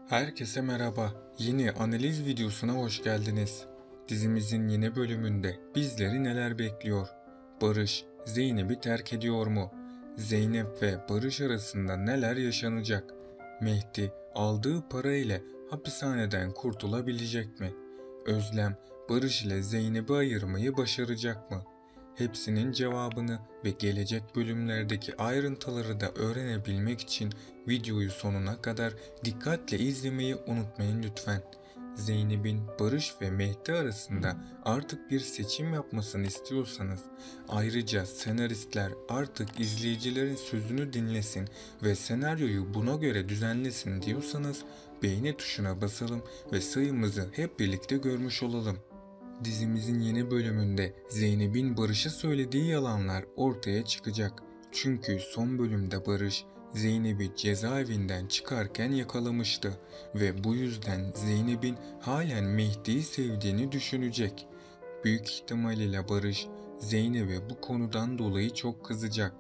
Herkese merhaba. Yeni analiz videosuna hoş geldiniz. Dizimizin yeni bölümünde bizleri neler bekliyor? Barış, Zeynep'i terk ediyor mu? Zeynep ve Barış arasında neler yaşanacak? Mehdi aldığı para ile hapishaneden kurtulabilecek mi? Özlem, Barış ile Zeynep'i ayırmayı başaracak mı? Hepsinin cevabını ve gelecek bölümlerdeki ayrıntıları da öğrenebilmek için videoyu sonuna kadar dikkatle izlemeyi unutmayın lütfen. Zeynep'in Barış ve Mehdi arasında artık bir seçim yapmasını istiyorsanız, ayrıca senaristler artık izleyicilerin sözünü dinlesin ve senaryoyu buna göre düzenlesin diyorsanız beğeni tuşuna basalım ve sayımızı hep birlikte görmüş olalım. Dizimizin yeni bölümünde Zeynep'in Barış'a söylediği yalanlar ortaya çıkacak. Çünkü son bölümde Barış Zeynep'i cezaevinden çıkarken yakalamıştı ve bu yüzden Zeynep'in halen Mehdi'yi sevdiğini düşünecek. Büyük ihtimalle Barış Zeynep'e bu konudan dolayı çok kızacak.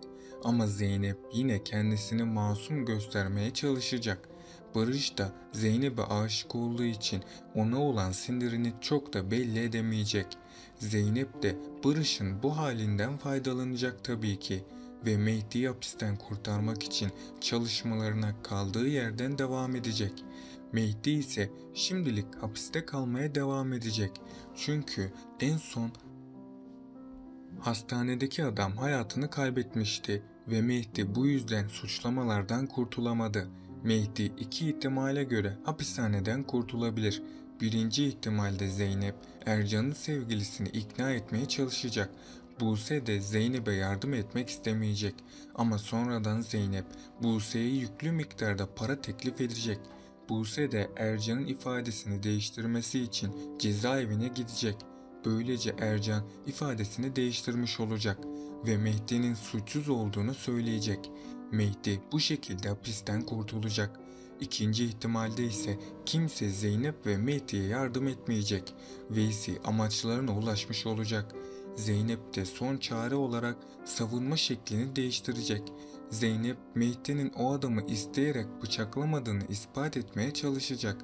Ama Zeynep yine kendisini masum göstermeye çalışacak. Barış da Zeynep'e aşık olduğu için ona olan sinirini çok da belli edemeyecek. Zeynep de Barış'ın bu halinden faydalanacak tabii ki ve Mehdi'yi hapisten kurtarmak için çalışmalarına kaldığı yerden devam edecek. Mehdi ise şimdilik hapiste kalmaya devam edecek. Çünkü en son hastanedeki adam hayatını kaybetmişti ve Mehdi bu yüzden suçlamalardan kurtulamadı. Mehdi iki ihtimale göre hapishaneden kurtulabilir. Birinci ihtimalde Zeynep, Ercan'ın sevgilisini ikna etmeye çalışacak. Buse de Zeynep'e yardım etmek istemeyecek. Ama sonradan Zeynep, Buse'ye yüklü miktarda para teklif edecek. Buse de Ercan'ın ifadesini değiştirmesi için cezaevine gidecek. Böylece Ercan ifadesini değiştirmiş olacak ve Mehdi'nin suçsuz olduğunu söyleyecek. Mehdi bu şekilde hapisten kurtulacak. İkinci ihtimalde ise kimse Zeynep ve Mehdi'ye yardım etmeyecek. Veysi amaçlarına ulaşmış olacak. Zeynep de son çare olarak savunma şeklini değiştirecek. Zeynep, Mehdi'nin o adamı isteyerek bıçaklamadığını ispat etmeye çalışacak.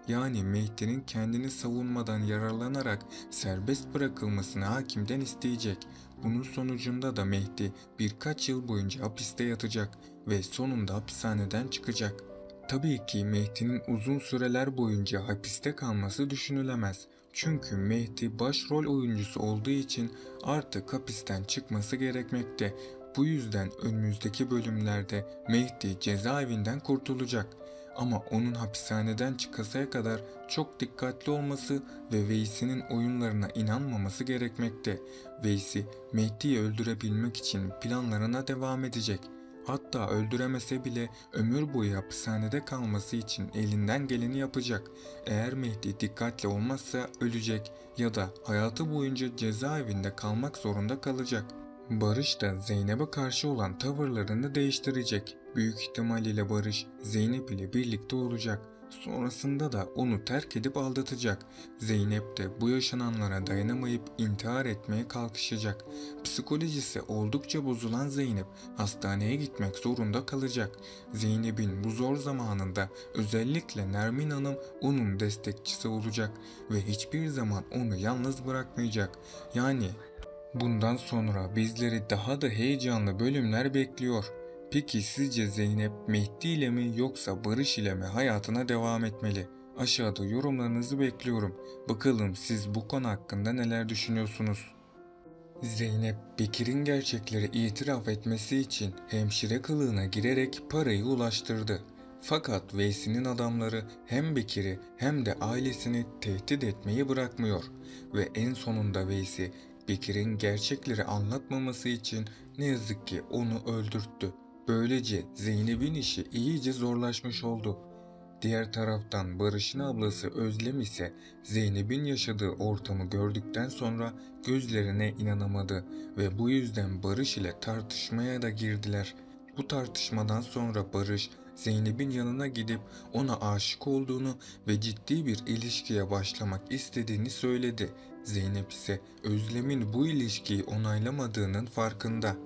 Yani Mehdi'nin kendini savunmadan yararlanarak serbest bırakılmasını hakimden isteyecek. Bunun sonucunda da Mehdi birkaç yıl boyunca hapiste yatacak ve sonunda hapishaneden çıkacak. Tabii ki Mehdi'nin uzun süreler boyunca hapiste kalması düşünülemez. Çünkü Mehdi başrol oyuncusu olduğu için artık hapisten çıkması gerekmekte. Bu yüzden önümüzdeki bölümlerde Mehdi cezaevinden kurtulacak. Ama onun hapishaneden çıkasaya kadar çok dikkatli olması ve Veysi'nin oyunlarına inanmaması gerekmekte. Veysi, Mehdi'yi öldürebilmek için planlarına devam edecek. Hatta öldüremese bile ömür boyu hapishanede kalması için elinden geleni yapacak. Eğer Mehdi dikkatli olmazsa ölecek ya da hayatı boyunca cezaevinde kalmak zorunda kalacak. Barış da Zeynep'e karşı olan tavırlarını değiştirecek. Büyük ihtimalle Barış Zeynep ile birlikte olacak. Sonrasında da onu terk edip aldatacak. Zeynep de bu yaşananlara dayanamayıp intihar etmeye kalkışacak. Psikolojisi oldukça bozulan Zeynep hastaneye gitmek zorunda kalacak. Zeynep'in bu zor zamanında özellikle Nermin Hanım onun destekçisi olacak ve hiçbir zaman onu yalnız bırakmayacak. Yani bundan sonra bizleri daha da heyecanlı bölümler bekliyor. Peki sizce Zeynep Mehdi ile mi yoksa Barış ile mi hayatına devam etmeli? Aşağıda yorumlarınızı bekliyorum. Bakalım siz bu konu hakkında neler düşünüyorsunuz? Zeynep, Bekir'in gerçekleri itiraf etmesi için hemşire kılığına girerek parayı ulaştırdı. Fakat Veysi'nin adamları hem Bekir'i hem de ailesini tehdit etmeyi bırakmıyor ve en sonunda Veysi, Bekir'in gerçekleri anlatmaması için ne yazık ki onu öldürttü. Böylece Zeynep'in işi iyice zorlaşmış oldu. Diğer taraftan Barış'ın ablası Özlem ise Zeynep'in yaşadığı ortamı gördükten sonra gözlerine inanamadı ve bu yüzden Barış ile tartışmaya da girdiler. Bu tartışmadan sonra Barış Zeynep'in yanına gidip ona aşık olduğunu ve ciddi bir ilişkiye başlamak istediğini söyledi. Zeynep ise Özlem'in bu ilişkiyi onaylamadığının farkında.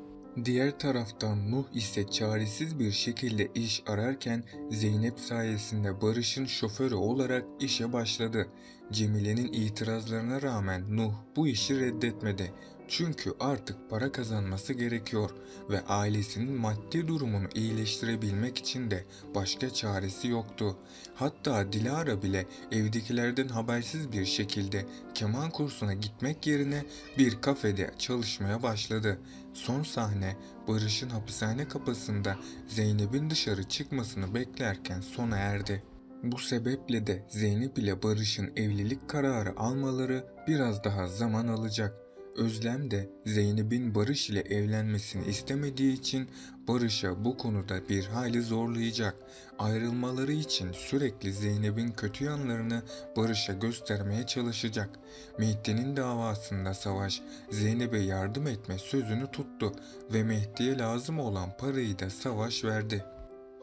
Diğer taraftan Nuh ise çaresiz bir şekilde iş ararken Zeynep sayesinde Barış'ın şoförü olarak işe başladı. Cemile'nin itirazlarına rağmen Nuh bu işi reddetmedi. Çünkü artık para kazanması gerekiyor ve ailesinin maddi durumunu iyileştirebilmek için de başka çaresi yoktu. Hatta Dilara bile evdekilerden habersiz bir şekilde keman kursuna gitmek yerine bir kafede çalışmaya başladı. Son sahne Barış'ın hapishane kapısında Zeynep'in dışarı çıkmasını beklerken sona erdi. Bu sebeple de Zeynep ile Barış'ın evlilik kararı almaları biraz daha zaman alacak. Özlem de Zeynep'in Barış ile evlenmesini istemediği için Barış'a bu konuda bir hayli zorlayacak. Ayrılmaları için sürekli Zeynep'in kötü yanlarını Barış'a göstermeye çalışacak. Mehdi'nin davasında Savaş Zeynep'e yardım etme sözünü tuttu ve Mehdi'ye lazım olan parayı da Savaş verdi.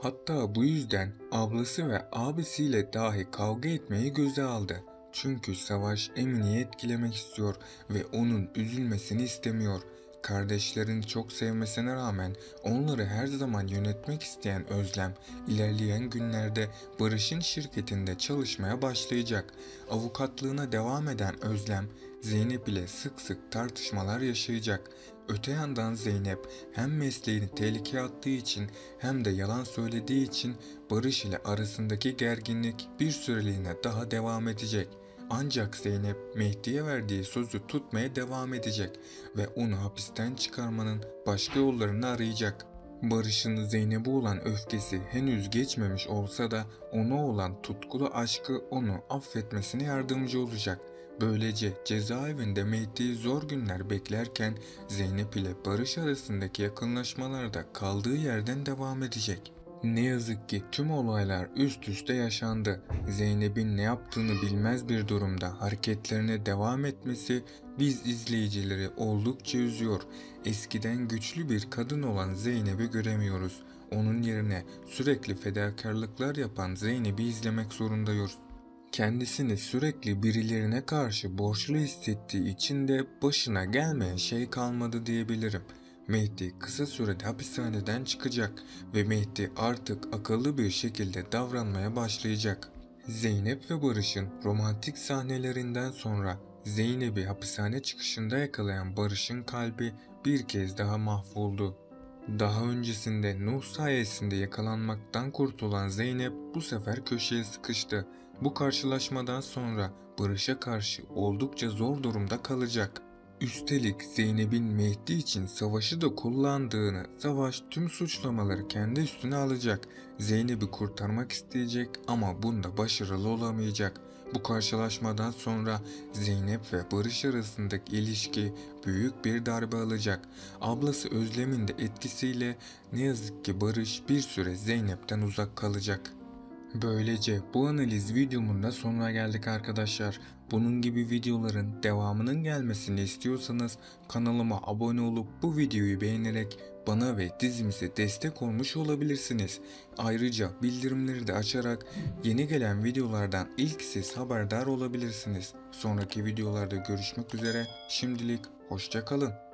Hatta bu yüzden ablası ve abisiyle dahi kavga etmeyi göze aldı. Çünkü Savaş Emine'yi etkilemek istiyor ve onun üzülmesini istemiyor. Kardeşlerini çok sevmesine rağmen onları her zaman yönetmek isteyen Özlem, ilerleyen günlerde Barış'ın şirketinde çalışmaya başlayacak. Avukatlığına devam eden Özlem, Zeynep ile sık sık tartışmalar yaşayacak. Öte yandan Zeynep hem mesleğini tehlikeye attığı için hem de yalan söylediği için Barış ile arasındaki gerginlik bir süreliğine daha devam edecek. Ancak Zeynep Mehdi'ye verdiği sözü tutmaya devam edecek ve onu hapisten çıkarmanın başka yollarını arayacak. Barış'ın Zeynep'e olan öfkesi henüz geçmemiş olsa da ona olan tutkulu aşkı onu affetmesine yardımcı olacak. Böylece cezaevinde Mehdi'yi zor günler beklerken Zeynep ile Barış arasındaki yakınlaşmalar da kaldığı yerden devam edecek. Ne yazık ki tüm olaylar üst üste yaşandı. Zeynep'in ne yaptığını bilmez bir durumda hareketlerine devam etmesi biz izleyicileri oldukça üzüyor. Eskiden güçlü bir kadın olan Zeynep'i göremiyoruz. Onun yerine sürekli fedakarlıklar yapan Zeynep'i izlemek zorundayız. Kendisini sürekli birilerine karşı borçlu hissettiği için de başına gelmeyen şey kalmadı diyebilirim. Mehdi kısa sürede hapishaneden çıkacak ve Mehdi artık akıllı bir şekilde davranmaya başlayacak. Zeynep ve Barış'ın romantik sahnelerinden sonra Zeynep'i hapishane çıkışında yakalayan Barış'ın kalbi bir kez daha mahvoldu. Daha öncesinde Nuh sayesinde yakalanmaktan kurtulan Zeynep bu sefer köşeye sıkıştı. Bu karşılaşmadan sonra Barış'a karşı oldukça zor durumda kalacak. Üstelik Zeynep'in Mehdi için Savaş'ı da kullandığını, Savaş tüm suçlamaları kendi üstüne alacak. Zeynep'i kurtarmak isteyecek ama bunda başarılı olamayacak. Bu karşılaşmadan sonra Zeynep ve Barış arasındaki ilişki büyük bir darbe alacak. Ablası Özlem'in de etkisiyle ne yazık ki Barış bir süre Zeynep'ten uzak kalacak. Böylece bu analiz videomun da sonuna geldik arkadaşlar. Bunun gibi videoların devamının gelmesini istiyorsanız kanalıma abone olup bu videoyu beğenerek bana ve dizimize destek olmuş olabilirsiniz. Ayrıca bildirimleri de açarak yeni gelen videolardan ilk siz haberdar olabilirsiniz. Sonraki videolarda görüşmek üzere. Şimdilik hoşça kalın.